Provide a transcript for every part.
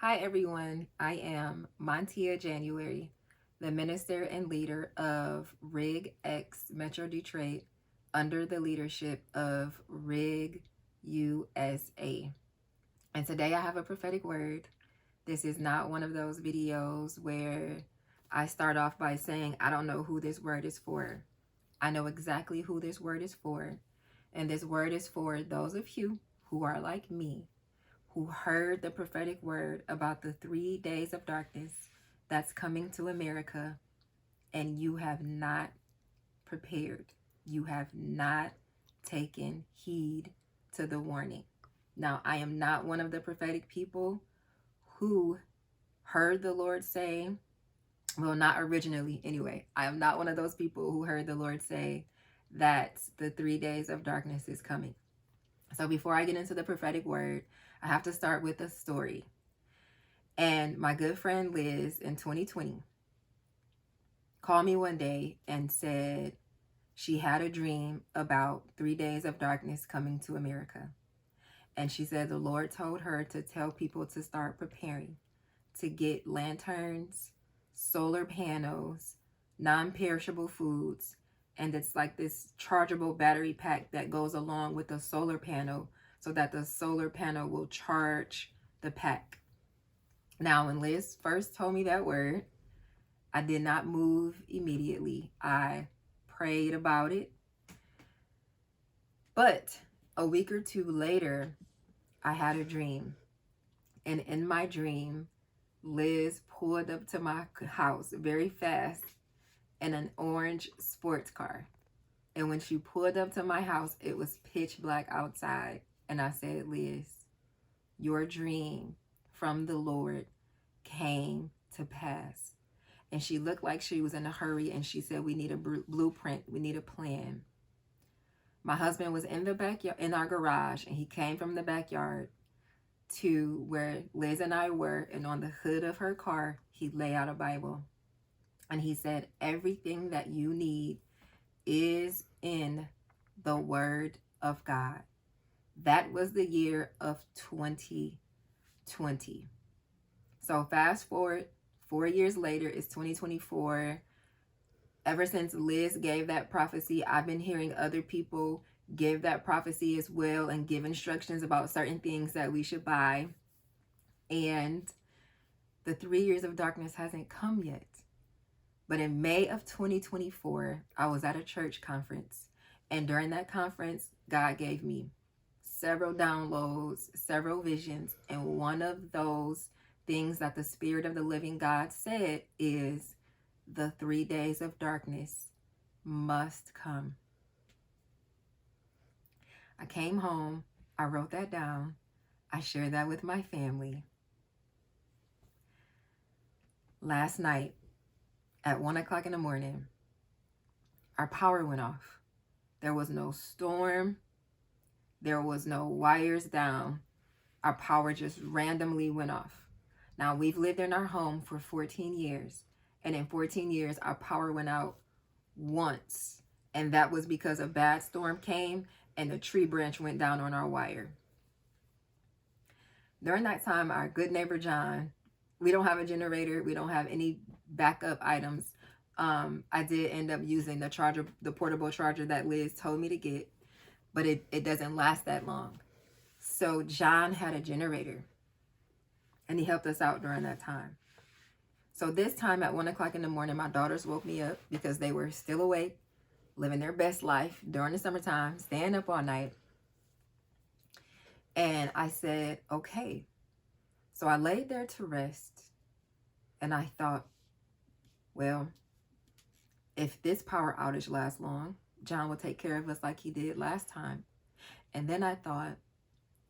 Hi, everyone. I am Montia January, the minister and leader of RIG X Metro Detroit under the leadership of RIG USA. And today I have a prophetic word. This is not one of those videos where I start off by saying, I don't know who this word is for. I know exactly who this word is for. And this word is for those of you who are like me, who heard the prophetic word about the 3 days of darkness that's coming to America, and you have not prepared. You have not taken heed to the warning. Now, I am not one of the prophetic people who heard the Lord say, well, not originally anyway. I am not one of those people who heard the Lord say that the 3 days of darkness is coming. So before I get into the prophetic word, I have to start with a story. And my good friend Liz in 2020 called me one day and said she had a dream about 3 days of darkness coming to America. And she said the Lord told her to tell people to start preparing to get lanterns, solar panels, non-perishable foods, and it's like this chargeable battery pack that goes along with the solar panel so that the solar panel will charge the pack. Now, when Liz first told me that word, I did not move immediately. I prayed about it. But a week or two later, I had a dream. And in my dream, Liz pulled up to my house very fast in an orange sports car. And when she pulled up to my house, it was pitch black outside. And I said, Liz, your dream from the Lord came to pass. And she looked like she was in a hurry, and she said, we need a blueprint. We need a plan. My husband was in the backyard, in our garage, and he came from the backyard to where Liz and I were, and on the hood of her car, he lay out a Bible. And he said, everything that you need is in the Word of God. That was the year of 2020. So fast forward 4 years later, it's 2024. Ever since Liz gave that prophecy, I've been hearing other people give that prophecy as well and give instructions about certain things that we should buy. And the 3 years of darkness hasn't come yet. But in May of 2024, I was at a church conference. And during that conference, God gave me several downloads, several visions. And one of those things that the Spirit of the living God said is the 3 days of darkness must come. I came home. I wrote that down. I shared that with my family. Last night at 1 o'clock in the morning, our power went off. There was no storm. There was no wires down. Our power just randomly went off. Now, we've lived in our home for 14 years. And in 14 years, our power went out once. And that was because a bad storm came and the tree branch went down on our wire. During that time, our good neighbor John, we don't have a generator. We don't have any backup items. I did end up using the charger, the portable charger that Liz told me to get, but it doesn't last that long. So John had a generator, and he helped us out during that time. So this time at 1 o'clock in the morning, my daughters woke me up because they were still awake, living their best life during the summertime, staying up all night. And I said, okay. So I laid there to rest, and I thought, well, if this power outage lasts long, John will take care of us like he did last time. And then I thought,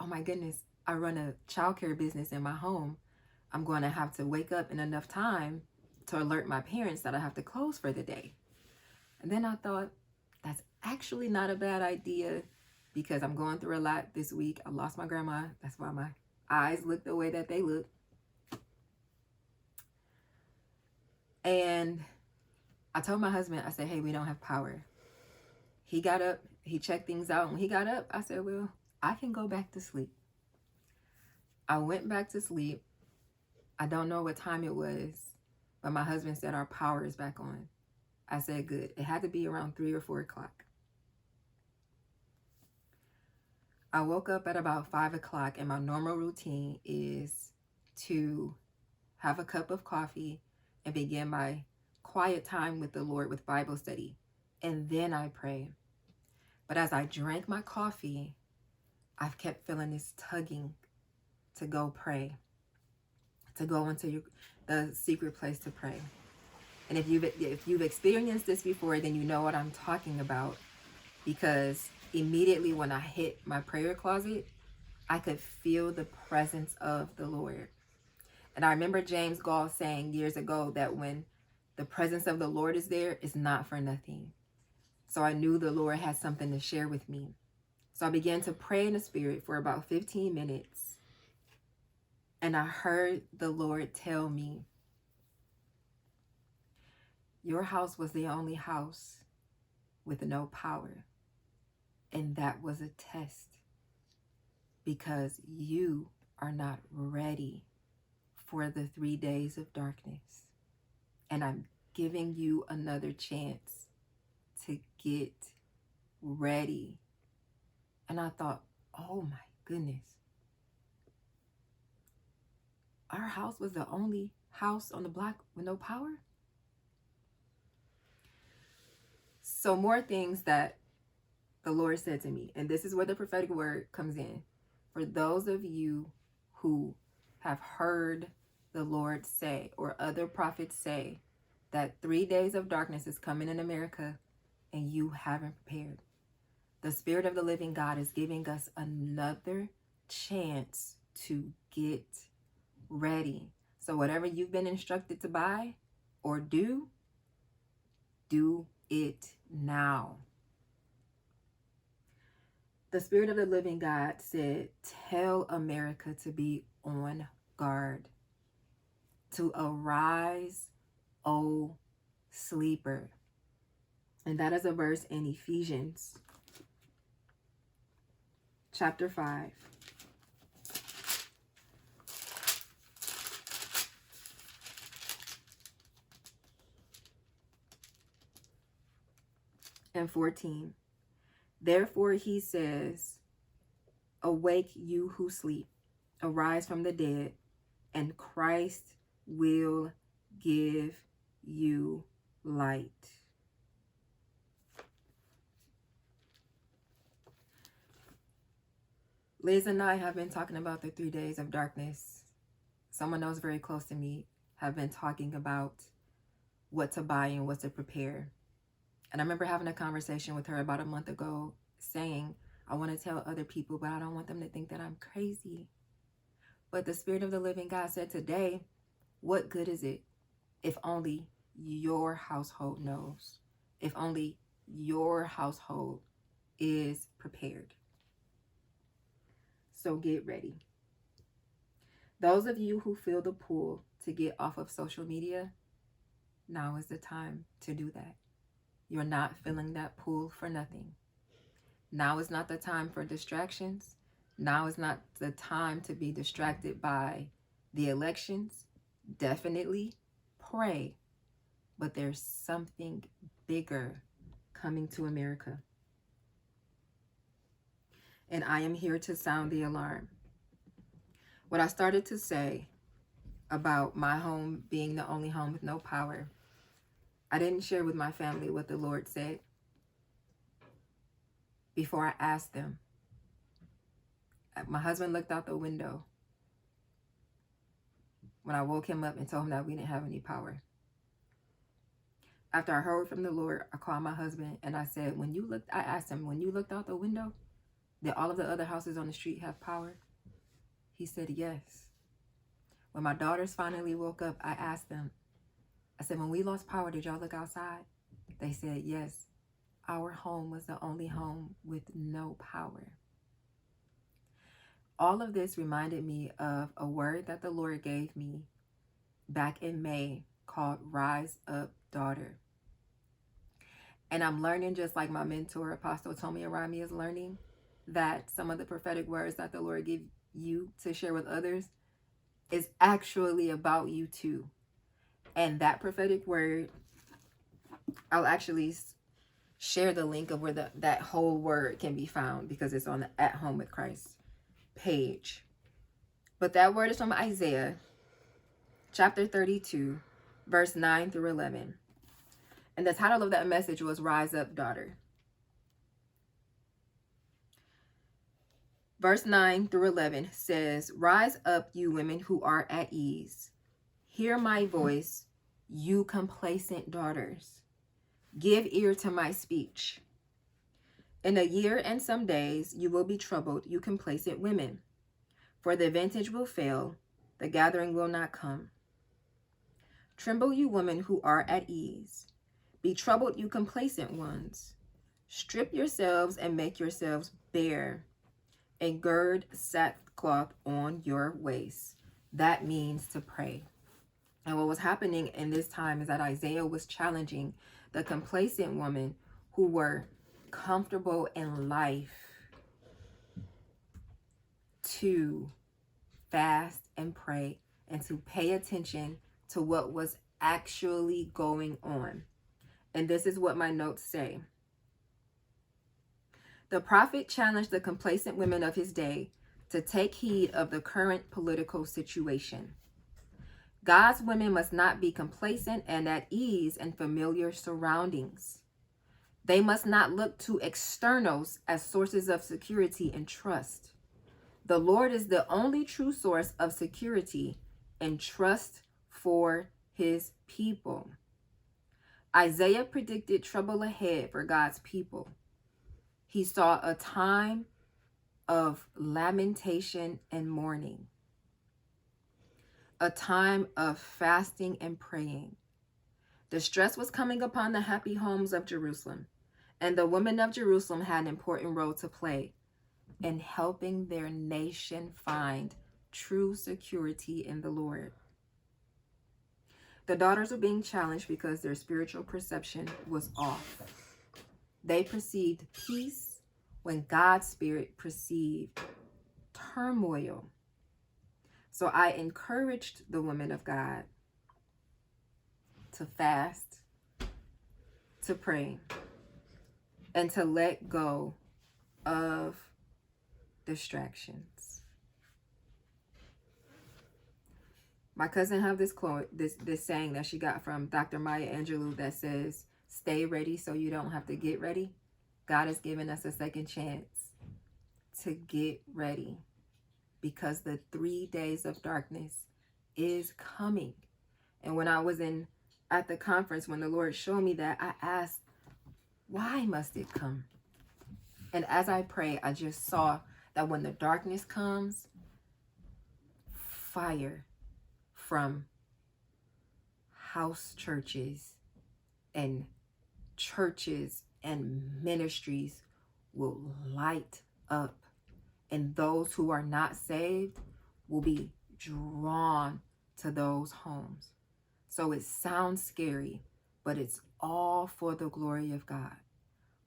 oh my goodness, I run a childcare business in my home. I'm going to have to wake up in enough time to alert my parents that I have to close for the day. And then I thought, that's actually not a bad idea because I'm going through a lot this week. I lost my grandma. That's why my eyes look the way that they look. And I told my husband, I said, hey, we don't have power. He got up, he checked things out. When he got up, I said, well, I can go back to sleep. I went back to sleep. I don't know what time it was, but my husband said our power is back on. I said, good. It had to be around 3 or 4 o'clock. I woke up at about 5 o'clock, and my normal routine is to have a cup of coffee and begin my quiet time with the Lord with Bible study. And then I pray. But as I drank my coffee, I've kept feeling this tugging to go pray, to go into the secret place to pray. And if you've experienced this before, then you know what I'm talking about, because immediately when I hit my prayer closet, I could feel the presence of the Lord. And I remember James Gall saying years ago that when the presence of the Lord is there, it's not for nothing. So I knew the Lord had something to share with me. So I began to pray in the Spirit for about 15 minutes. And I heard the Lord tell me, your house was the only house with no power. And that was a test, because you are not ready for the 3 days of darkness. And I'm giving you another chance to get ready. And I thought, oh my goodness. Our house was the only house on the block with no power? So more things that the Lord said to me, and this is where the prophetic word comes in. For those of you who have heard the Lord say, or other prophets say, that 3 days of darkness is coming in America and you haven't prepared, the Spirit of the living God is giving us another chance to get ready. So whatever you've been instructed to buy or do it now. The Spirit of the living God said, tell America to be on guard, to arise, O sleeper. And that is a verse in Ephesians chapter 5. And 14. Therefore he says, awake you who sleep, arise from the dead, and Christ will give you light. Liz and I have been talking about the 3 days of darkness. Someone else very close to me have been talking about what to buy and what to prepare. And I remember having a conversation with her about a month ago saying, I want to tell other people, but I don't want them to think that I'm crazy. But the Spirit of the living God said today, what good is it if only your household knows, if only your household is prepared? So get ready. Those of you who feel the pull to get off of social media, now is the time to do that. You're not feeling that pull for nothing. Now is not the time for distractions. Now is not the time to be distracted by the elections. Definitely pray. But there's something bigger coming to America. And I am here to sound the alarm. What I started to say about my home being the only home with no power, I didn't share with my family what the Lord said before I asked them. My husband looked out the window when I woke him up and told him that we didn't have any power. After I heard from the Lord, I called my husband and I said, I asked him, when you looked out the window, did all of the other houses on the street have power? He said, yes. When my daughters finally woke up, I asked them, I said, when we lost power, did y'all look outside? They said, yes. Our home was the only home with no power. All of this reminded me of a word that the Lord gave me back in May called Rise Up, Daughter. And I'm learning, just like my mentor, Apostle Tomi Arami, is learning, that some of the prophetic words that the Lord gave you to share with others, is actually about you too. And that prophetic word, I'll actually share the link of where that whole word can be found, because it's on the At Home with Christ page. But that word is from Isaiah chapter 32, verse 9 through 11. And the title of that message was Rise Up, Daughter. Verse 9 through 11 says, Rise up, you women who are at ease. Hear my voice, you complacent daughters. Give ear to my speech. In a year and some days you will be troubled, you complacent women. For the vintage will fail, the gathering will not come. Tremble, you women who are at ease. Be troubled, you complacent ones. Strip yourselves and make yourselves bare, and gird sackcloth on your waist. That means to pray. And what was happening in this time is that Isaiah was challenging the complacent women who were comfortable in life to fast and pray and to pay attention to what was actually going on. And this is what my notes say. The prophet challenged the complacent women of his day to take heed of the current political situation. God's women must not be complacent and at ease in familiar surroundings. They must not look to externals as sources of security and trust. The Lord is the only true source of security and trust for his people. Isaiah predicted trouble ahead for God's people. He saw a time of lamentation and mourning, a time of fasting and praying. Distress was coming upon the happy homes of Jerusalem, and the women of Jerusalem had an important role to play in helping their nation find true security in the Lord. The daughters were being challenged because their spiritual perception was off. They perceived peace when God's Spirit perceived turmoil. So I encouraged the women of God to fast, to pray, and to let go of distractions. My cousin have this quote, this saying that she got from Dr. Maya Angelou that says, stay ready so you don't have to get ready. God has given us a second chance to get ready, because the 3 days of darkness is coming. And when I was at the conference, when the Lord showed me that, I asked, why must it come? And as I pray, I just saw that when the darkness comes, fire from house churches and churches and ministries will light up, and those who are not saved will be drawn to those homes. So it sounds scary, but it's all for the glory of God.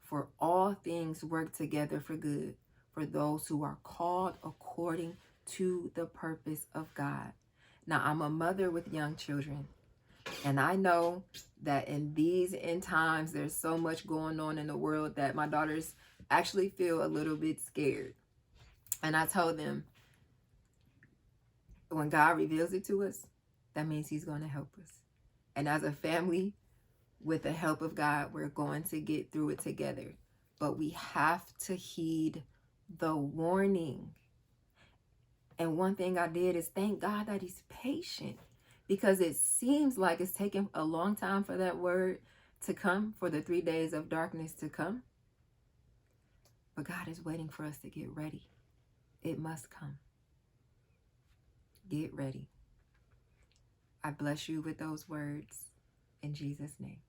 For all things work together for good for those who are called according to the purpose of God. Now, I'm a mother with young children, and I know that in these end times, there's so much going on in the world that my daughters actually feel a little bit scared. And I told them, when God reveals it to us, that means he's going to help us. And as a family, with the help of God, we're going to get through it together. But we have to heed the warning. And one thing I did is thank God that he's patient, because it seems like it's taken a long time for that word to come, for the 3 days of darkness to come. But God is waiting for us to get ready. It must come. Get ready. I bless you with those words in Jesus' name.